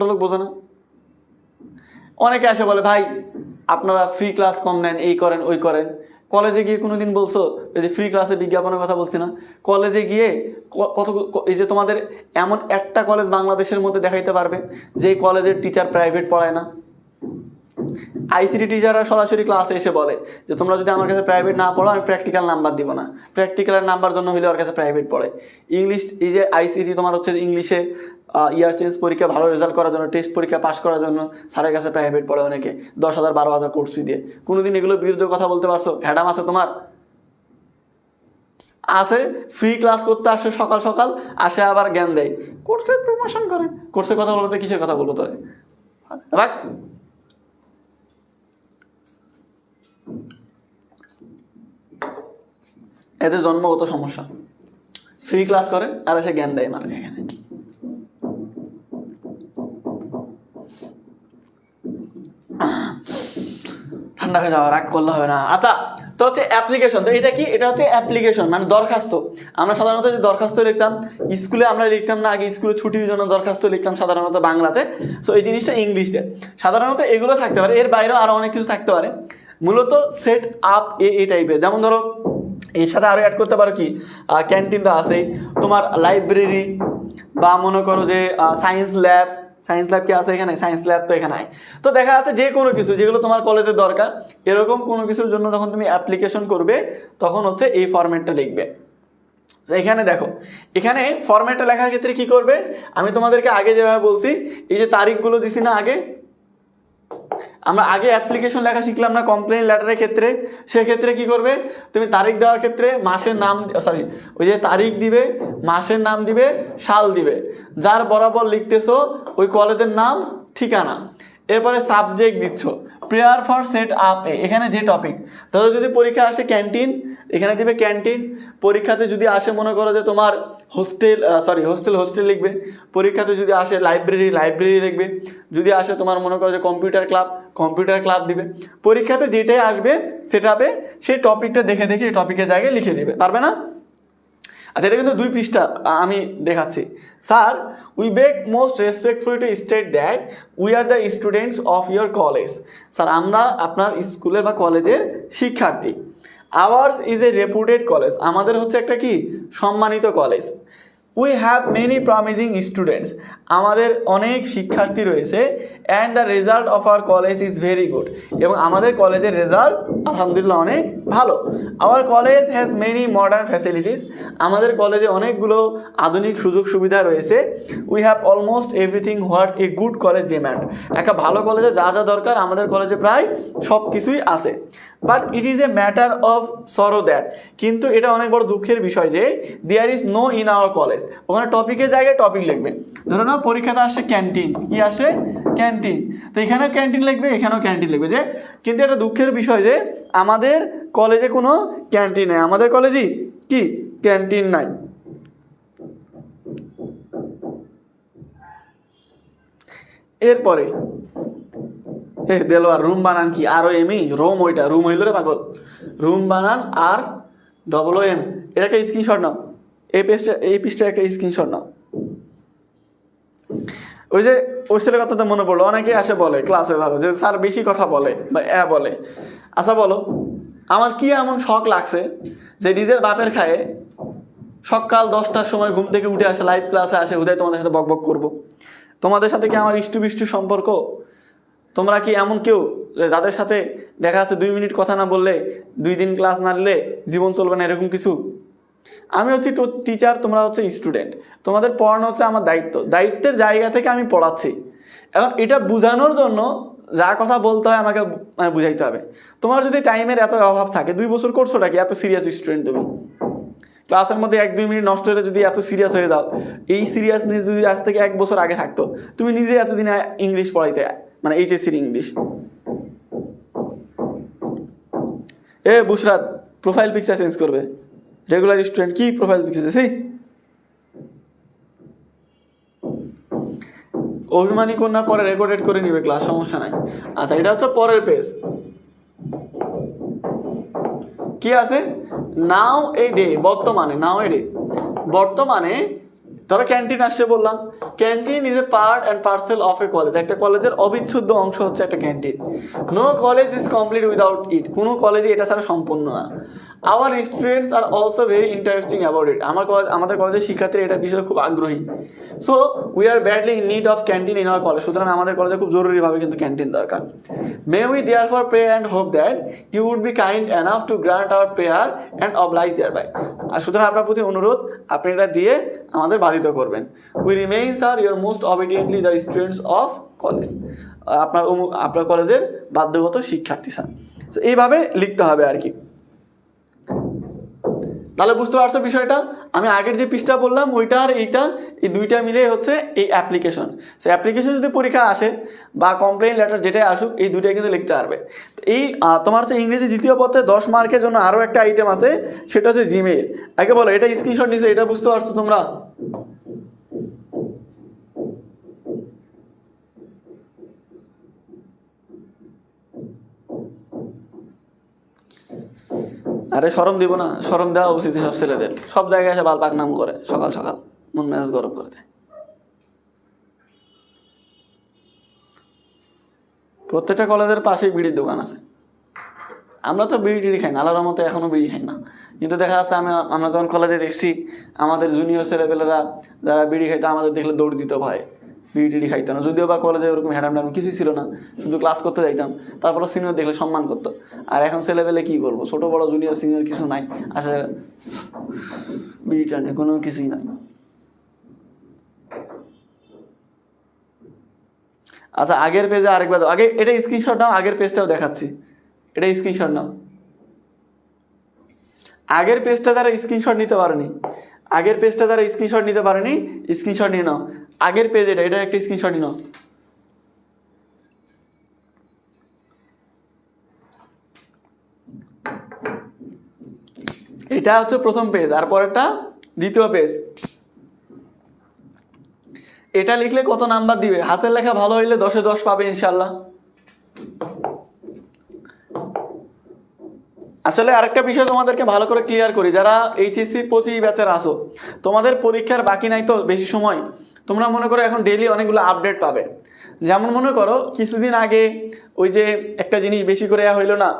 লোক বোঝে না। অনেকে আসে বলে ভাই আপনারা ফ্রি ক্লাস কম নেন, এই করেন ওই করেন। কলেজে গিয়ে কোনোদিন বলছো এই যে ফ্রি ক্লাসে বিজ্ঞাপনের কথা বলছি না, কলেজে গিয়ে কত, এই যে তোমাদের এমন একটা কলেজ বাংলাদেশের মধ্যে দেখাইতে পারবে যে কলেজের টিচার প্রাইভেট পড়ায় না? আইসিটি টিচাররা সরাসরি ক্লাসে এসে বলে যে তোমরা যদি আমার কাছে প্রাইভেট না পড়ো আমি প্র্যাকটিক্যাল নাম্বার দিব না, প্র্যাকটিক্যালের নাম্বার জন্য হলে ওর কাছে প্রাইভেট পড়ে। ইংলিশ, এই যে আইসিটি তোমার হচ্ছে ইংলিশে ইয়ার চেঞ্জ পরীক্ষা ভালো রেজাল্ট করার জন্য, টেস্ট পরীক্ষা পাস করার জন্য স্যারের কাছে প্রাইভেট পড়ে অনেকে 10,000 12,000 কোর্স ফি দিয়ে। কোনোদিন এগুলোর বিরুদ্ধে কথা বলতে পারছো? হ্যাডাম আছে তোমার? আসে ফ্রি ক্লাস করতে আসে, সকাল সকাল আসে আবার জ্ঞান দেয়, কোর্সের প্রমোশন করে। কোর্সের কথা বলতে কিসের কথা বলবো তোরে? রাখ। এদের জন্মগত সমস্যা, ফ্রি ক্লাস করে আর এসে জ্ঞান দেয় মানে এখানে। ঠান্ডা হয়ে যাওয়া, রাগ করলে হবে না। আচ্ছা, তো হচ্ছে অ্যাপ্লিকেশন। তো এটা কি? এটা হচ্ছে অ্যাপ্লিকেশন, মানে দরখাস্ত। আমরা সাধারণত যে দরখাস্ত লিখতাম স্কুলে, আমরা লিখতাম না আগে, স্কুলে ছুটির জন্য দরখাস্ত লিখতাম সাধারণত বাংলাতে। সো এই জিনিসটা ইংলিশে সাধারণত এগুলো থাকতে পারে, এর বাইরেও আরও অনেক কিছু থাকতে পারে। মূলত সেট আপ এই টাইপের, যেমন ধরো এর সাথে আরও অ্যাড করতে পারো কি, ক্যান্টিন তো আছেই, তোমার লাইব্রেরি, বা মনে করো যে সায়েন্স ল্যাব। সায়েন্স ল্যাব কি আছে এখানে? সায়েন্স ল্যাব তো এখানে নাই। তো দেখা যাচ্ছে যে কোনো কিছু যেগুলো তোমার কলেজের দরকার, এরকম কোনো কিছুর জন্য যখন তুমি অ্যাপ্লিকেশন করবে তখন হচ্ছে এই ফরম্যাটটা লিখবে। এখানে দেখো, এখানে ফরম্যাটটা লেখার ক্ষেত্রে কি করবে, আমি তোমাদেরকে আগে যেভাবে বলছি, এই যে তারিখগুলো দিছি না আগে, আমরা আগে অ্যাপ্লিকেশন লেখা শিখলাম না কমপ্লেন লেটারের ক্ষেত্রে, সেক্ষেত্রে কি করবে, তুমি তারিখ দেওয়ার ক্ষেত্রে মাসের নাম, সরি ওই যে তারিখ দিবে, মাসের নাম দিবে, সাল দিবে, যার বরাবর লিখতেছো ওই কলেজের নাম, ঠিকানা, এরপরে সাবজেক্ট দিচ্ছ প্রেয়ার ফর সেট আপ এখানে যে টপিক। ধরো যদি পরীক্ষা আসে ক্যান্টিন, এখানে দিবে ক্যান্টিন। পরীক্ষাতে যদি আসে মনে করো যে তোমার হোস্টেল হোস্টেল লিখবে। পরীক্ষাতে যদি আসে লাইব্রেরি লিখবে। যদি আসে তোমার মনে করো যে কম্পিউটার ক্লাব দিবে। পরীক্ষাতে যেটাই আসবে সেটাতে সেই টপিকটা দেখে দেখে এই টপিকের জায়গায় লিখে দিবে, পারবে না? আচ্ছা, এটা কিন্তু 2 পৃষ্ঠা আমি দেখাচ্ছি। Sir, we beg most respectfully two state that we are the students of your college. Sir, আমরা আপনার স্কুলের বা কলেজের শিক্ষার্থী। আওয়ার্স ইজ এ রেপুটেড কলেজ, আমাদের হচ্ছে একটা কি সম্মানিত college. We have many promising students, আমাদের অনেক শিক্ষার্থী রয়েছে। And the result of our college is very good, এবং আমাদের কলেজের রেজাল্ট আলহামদুলিল্লাহ অনেক ভালো। Our college has many modern facilities, আমাদের কলেজে অনেকগুলো আধুনিক সুযোগ সুবিধা রয়েছে। We have almost everything what a good college demand, একটা ভালো কলেজে যা যা দরকার আমাদের কলেজে প্রায় সব কিছুই আছে। But it is a matter of sorrow that, কিন্তু এটা অনেক বড় দুঃখের বিষয় যে there is no in our college, ওখানে টপিকের জায়গায় টপিক লিখবে। ধরো না পরীক্ষাতে আসে ক্যান্টিন, কি আসে? ক্যান্টিন, তো এখানেও ক্যান্টিন লিখবে, এখানেও ক্যান্টিন লিখবে। যে কিন্তু এটা দুঃখের বিষয় যে আমাদের কলেজে কোনো ক্যান্টিন নেই, আমাদের কলেজে কি ক্যান্টিন নাই। এরপরে দেলোয়ার রুম বানান কি? আর ও এমই রোম, ওইটা রুম হইল রে পাগল। রুম বানান আর OOM, এটা একটা স্ক্রিনশট নাও। এই পৃষ্ঠা একটা স্ক্রিনশট নাও। ওই যে ওই ছেলের কথা তো মনে পড়লো, অনেকে আসে বলে ক্লাসে ধরো যে স্যার বেশি কথা বলে বা বলে। আচ্ছা বলো, আমার কি এমন শখ লাগছে যে নিজের বাপের খায়ে সকাল 10টার সময় ঘুম থেকে উঠে আসে, লাইভ ক্লাসে আসে, হুদায় তোমাদের সাথে বকবক করবো? তোমাদের সাথে কি আমার ইষ্টু সম্পর্ক? তোমরা কি এমন কেউ যাদের সাথে দেখা যাচ্ছে 2 মিনিট কথা না বললে, 2 দিন ক্লাস না নিলে জীবন চলবে না, এরকম কিছু? আমি হচ্ছে টিচার, তোমরা হচ্ছে স্টুডেন্ট, তোমাদের পড়ানো হচ্ছে আমার দায়িত্বের জায়গা থেকে আমি পড়াচ্ছি। এখন এটা বোঝানোর জন্য যা কথা বলতে হয় আমাকে মানে বুঝাইতে হবে। তোমার যদি টাইমের এত অভাব থাকে, 2 বছর করছোটা কি? এত সিরিয়াস স্টুডেন্ট তুমি, ক্লাসের মধ্যে 1-2 মিনিট নষ্ট হলে যদি এত সিরিয়াস হয়ে যাও, এই সিরিয়াসনেস যদি আজ থেকে 1 বছর আগে থাকতো, তুমি নিজে এতদিন ইংলিশ পড়াইতে, মানে এইচএসসির ইংলিশ। বুশরাত, প্রোফাইল পিকচার চেঞ্জ করবে। রেগুলার স্টুডেন্ট কি প্রোফাইল পিকচার? সেই অভিমানী কন্যা পরে রেকর্ডেড করে নিবে ক্লাস, সমস্যা নাই। আচ্ছা, এটা হচ্ছে পরের পেজ। কি আছে? নাও এ ডে, বর্তমানে। নাও এ ডে, বর্তমানে ধরো ক্যান্টিন আসছে বললাম। Canteen is a part and parcel of a college, একটা কলেজের অবিচ্ছেদ্য অংশ হচ্ছে একটা canteen. No college is complete without it, কোনো কলেজে এটা ছাড়া সম্পূর্ণ না। Our students are also very interesting about it, আমাদের কলেজের শিক্ষার্থীরা এটা বিষয়ে খুব আগ্রহী। So we are badly in need of canteen in our college, সুতরাং আমাদের কলেজে খুব জরুরিভাবে কিন্তু ক্যান্টিন দরকার। May we there for pray and hope that you would be kind enough to grant our prayer and oblige thereby, আর সুতরাং আপনার প্রতি অনুরোধ, আপনি এটা দিয়ে আমাদের বাধিত করবেন। We remains are your most obediently the students of college, আপনার কলেজের বাধ্যগত শিক্ষার্থী স্যার। এইভাবে লিখতে হবে আর কি। তাহলে বুঝতে পারছো বিষয়টা? আমি আগের যে পৃষ্ঠা বললাম ওইটা আর এইটা, এই দুইটা মিলে হচ্ছে এই অ্যাপ্লিকেশন। সে অ্যাপ্লিকেশন যদি পরীক্ষা আসে বা কমপ্লেইন লেটার যেটাই আসুক, এই দুইটাই কিন্তু লিখতে পারবে। এই তোমার হচ্ছে ইংরেজি দ্বিতীয় পত্রে 10 মার্কের জন্য আরও একটা আইটেম আছে, সেটা হচ্ছে জিমেইল। আগে বলো, এটা স্ক্রিনশট নিছে, এটা বুঝতে পারছো তোমরা? আরে শরম দিব না? শরম দেওয়া উচিত সব ছেলেদের। সব জায়গায় এসে বাল পাক নাম করে সকাল সকাল, মন মেজাজ গরম করে দেয়। প্রত্যেকটা কলেজের পাশেই বিড়ির দোকান আছে। আমরা তো বিড়ি টিড়ি খাই না, আল্লাহর মতো এখনও বিড়ি খাই না, কিন্তু দেখা যাচ্ছে আমরা যখন কলেজে দেখছি আমাদের জুনিয়র ছেলেপেলেরা যারা বিড়ি খাইতো, আমাদের দেখলে দৌড় দিত ভয়, বিড়ি টিড়ি খাইতো না। যদিও বা কলেজে ওরকম হ্যাডাম ড্যাম কিছুই ছিল না, শুধু ক্লাস করতে যাইতাম, তারপরে সিনিয়র দেখলে সম্মান করতো। আর এখন ছেলেপেলে কী করবো, ছোটো বড়ো জুনিয়র সিনিয়র কিছু নাই, আসলে বিড়ি টানে কোনো কিছুই নাই। আচ্ছা, আগের পেজে আরেকবার দাও, আগে এটা স্ক্রিনশট নাও, আগের পেজটাও দেখাচ্ছি, এটা স্ক্রিনশট নাও। আগের পেজটা যারা স্ক্রিনশট নিতে পারেনি, আগের পেজটা যারা স্ক্রিনশট নিতে পারেনি, স্ক্রিনশট নিয়ে নাও। আগের পেজ এটা একটা স্ক্রিনশট নিয়ে নাও। এটা হচ্ছে প্রথম পেজ, আর পরেরটা দ্বিতীয় পেজ। এটা লিখলে কত নাম্বার দিবে? হাতের লেখা ভালো হইলে 10-এ 10 পাবে ইনশাল্লাহ। আসলে আরেকটা বিষয় তোমাদেরকে ভালো করে ক্লিয়ার করি, যারা এইচএসসি 25 ব্যাচের আসো, তোমাদের পরীক্ষার বাকি নাই তো বেশি সময়। তোমরা মনে করো এখন ডেইলি অনেকগুলো আপডেট পাবে। যেমন মনে করো কিছুদিন আগে ওই যে একটা জিনিস বেশি করে হইলো না,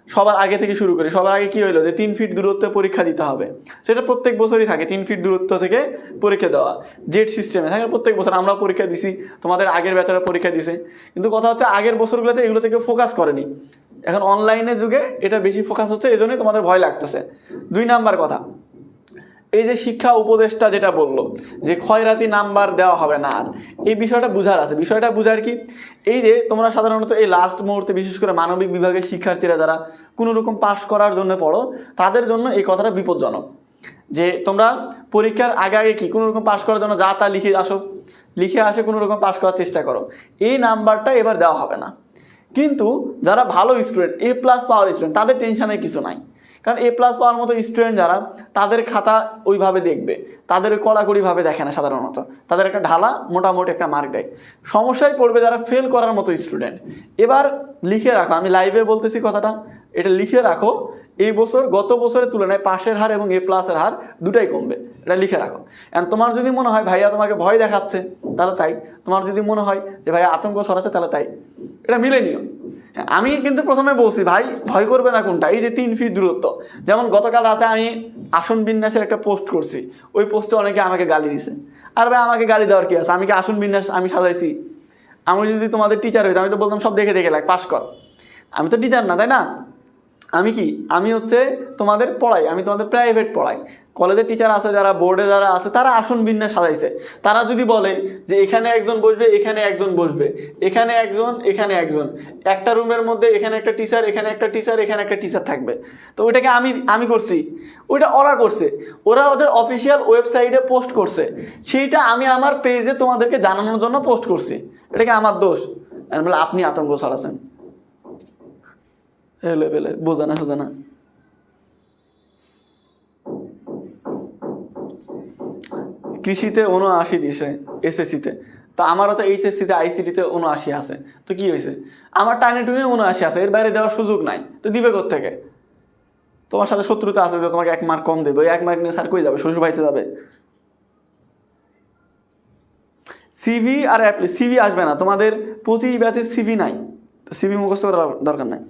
সবার আগে থেকে শুরু করি, সবার আগে কি হইলো যে 3 ফিট দূরত্বে পরীক্ষা দিতে হবে। সেটা প্রত্যেক বছরই থাকে, 3 ফিট দূরত্ব থেকে পরীক্ষা দেওয়া, জেড সিস্টেমে থাকে প্রত্যেক বছর। আমরা পরীক্ষা দিছি, তোমাদের আগের ব্যাচেরা পরীক্ষা দিছে, কিন্তু কথা হচ্ছে আগের বছরগুলোতে এগুলো থেকে ফোকাস করেনি। এখন অনলাইনের যুগে এটা বেশি ফোকাস হচ্ছে, এই জন্যই তোমাদের ভয় লাগতেছে। 2 নাম্বার কথা, এই যে শিক্ষা উপদেষ্টা যেটা বললো যে ক্ষয়রাতি নাম্বার দেওয়া হবে না, আর এই বিষয়টা বুঝার আছে। বিষয়টা বুঝার কি, এই যে তোমরা সাধারণত এই লাস্ট মুহূর্তে বিশেষ করে মানবিক বিভাগের শিক্ষার্থীরা যারা কোনো রকম পাস করার জন্য পড়ো, তাদের জন্য এই কথাটা বিপজ্জনক যে তোমরা পরীক্ষার আগে আগে কি কোনো রকম পাস করার জন্য যা তা লিখে আসে কোনো রকম পাস করার চেষ্টা করো, এই নাম্বারটা এবার দেওয়া হবে না। কিন্তু যারা ভালো স্টুডেন্ট, A+ পাওয়ার স্টুডেন্ট, তাদের টেনশনের কিছু নাই। কারণ A+ পাওয়ার মতো স্টুডেন্ট যারা, তাদের খাতা ওইভাবে দেখবে, তাদের কড়াকড়িভাবে দেখে না সাধারণত, তাদের একটা ঢালা মোটামুটি একটা মার্ক দেয়। সমস্যায় পড়বে যারা ফেল করার মতো স্টুডেন্ট। এবার লিখে রাখো, আমি লাইভে বলতেছি কথাটা, এটা লিখে রাখো, এই বছর গত বছরের তুলনায় পাশের হার এবং A+ এর হার দুটাই কমবে, এটা লিখে রাখো। এন্ড তোমার যদি মনে হয় ভাইয়া তোমাকে ভয় দেখাচ্ছে, তাহলে তাই। তোমার যদি মনে হয় যে ভাইয়া আতঙ্ক ছড়াচ্ছে, তাহলে তাই। এটা মিলে নিও। আমি কিন্তু প্রথমে বলছি ভাই ভয় করবে না কোনটা, এই যে 3 ফিট দূরত্ব। যেমন গতকাল রাতে আমি আসন বিন্যাসের একটা পোস্ট করছি, ওই পোস্টে অনেকে আমাকে গালি দিছে। আর ভাই আমাকে গালি দেওয়ার কি আছে? আমি কি আসন বিন্যাস আমি সাজাইছি? আমি যদি তোমাদের টিচার হইতাম, আমি তো বলতাম সব দেখে দেখে লাগ, পাস কর। আমি তো টিচার না, তাই না? আমি কি, আমি হচ্ছে তোমাদের পড়াই, আমি তোমাদের প্রাইভেট পড়াই। কলেজের টিচার আছে যারা, বোর্ডে যারা আছে, তারা আসন বিন্যাস সাজাইছে। তারা যদি বলে যে এখানে একজন বসবে, এখানে একজন বসবে, এখানে একজন, এখানে একজন, একটা রুমের মধ্যে এখানে একটা টিচার, এখানে একটা টিচার, এখানে একটা টিচার থাকবে, তো ওইটাকে আমি করছি? ওইটা ওরা করছে, ওরা ওদের অফিসিয়াল ওয়েবসাইটে পোস্ট করছে, সেইটা আমি আমার পেজে তোমাদেরকে জানানোর জন্য পোস্ট করছি। এটাকে আমার দোষ? বলে আপনি আতঙ্ক ছড়াচ্ছেন, হেলে বেলে বোঝানা সোজানা। কৃষিতে 79 দিছে এসএসসিতে, তো আমারও তো এইচএসসিতে আইসিটিতে 79 আছে, তো কি হয়েছে? আমার টানে টুনে 79 আছে, এর বাইরে দেওয়ার সুযোগ নাই, তো দিবে কোত্থেকে? তোমার সাথে শত্রুতা আছে যে তোমাকে 1 মার্ক কম দেবে, ওই 1 মার্ক নিয়ে স্যার কই যাবে? শ্বশুর বাড়িতে যাবে। সিভি আর সিভি আসবে না, তোমাদের প্রতি ব্যাচের সিভি নাই, তো সিভি মুখস্থ করার দরকার নাই।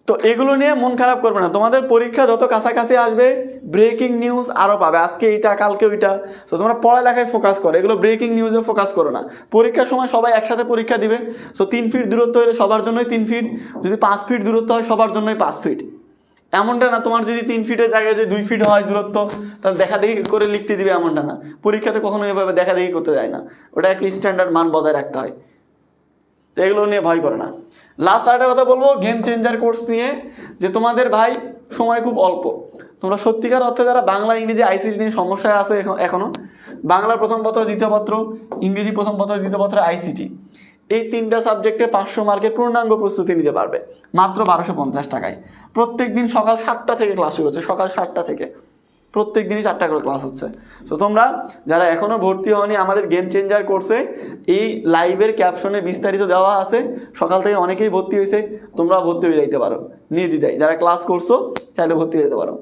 তো এগুলো নিয়ে মন খারাপ করবে না, তোমাদের পরীক্ষা যত কাছাকাছি আসবে ব্রেকিং নিউজ আরও পাবে, আজকে এইটা কালকে ওইটা। তো তোমরা পড়ালেখায় ফোকাস করো, এগুলো ব্রেকিং নিউজে ফোকাস করো না। পরীক্ষার সময় সবাই একসাথে পরীক্ষা দিবে, সো 3 ফিট দূরত্ব হলে সবার জন্যই 3 ফিট, যদি 5 ফিট দূরত্ব হয় সবার জন্যই 5 ফিট। এমনটা না তোমার যদি 3 ফিটের জায়গায় যদি 2 ফিট হয় দূরত্ব, তাহলে দেখা দেখি করে লিখতে দিবে, এমনটা না। পরীক্ষাতে কখনো এভাবে দেখা দেখি করতে যায় না, ওটা একটা স্ট্যান্ডার্ড মান বজায় রাখতে হয়। তো এগুলো নিয়ে ভয় করে না। লাস্ট আরেকটা কথা বলবো গেম চেঞ্জার কোর্স নিয়ে, যে তোমাদের ভাই সময় খুব অল্প, তোমরা সত্যিকার অর্থে যারা বাংলা ইংরেজি আইসিটি নিয়ে সমস্যায় আছে এখনো, বাংলার প্রথম পত্র দ্বিতীয় পত্র, ইংরেজি প্রথম পত্র দ্বিতীয় পত্র, আইসিটি, এই 3টা সাবজেক্টে 500 মার্কের পূর্ণাঙ্গ প্রস্তুতি নিতে পারবে মাত্র 1250 টাকায়। প্রত্যেক দিন সকাল 7টা থেকে ক্লাস শুরু হচ্ছে, সকাল 7টা থেকে প্রত্যেক দিনই 4টা করে ক্লাস হচ্ছে। তো তোমরা যারা এখনও ভর্তি হওনি আমাদের গেম চেঞ্জার কোর্সে, এই লাইভের ক্যাপশনে বিস্তারিত দেওয়া আছে, সকাল থেকে অনেকেই ভর্তি হয়েছে, তোমরা ভর্তি হয়ে যাইতে পারো নির্দ্বিধায়, যারা ক্লাস করছো চাইলে ভর্তি হয়ে যেতে পারো।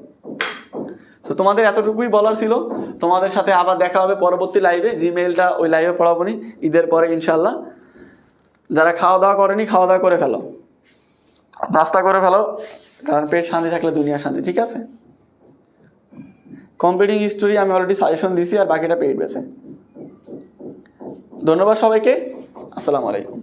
তো তোমাদের এতটুকুই বলার ছিল, তোমাদের সাথে আবার দেখা হবে পরবর্তী লাইভে, জিমেইলটা ওই লাইভে পড়াবো নি ঈদের পরে ইনশাল্লাহ। যারা খাওয়া দাওয়া করেনি খাওয়া দাওয়া করে ফেলো, নাস্তা করে ফেলো, কারণ পেট শান্তি থাকলে দুনিয়া শান্তি, ঠিক আছে? কম্পিটিং হিস্টোরি আমি অলরেডি সাজেশন দিছি, আর বাকিটা পেইড বেছে। ধন্যবাদ সবাইকে, আসসালামু আলাইকুম।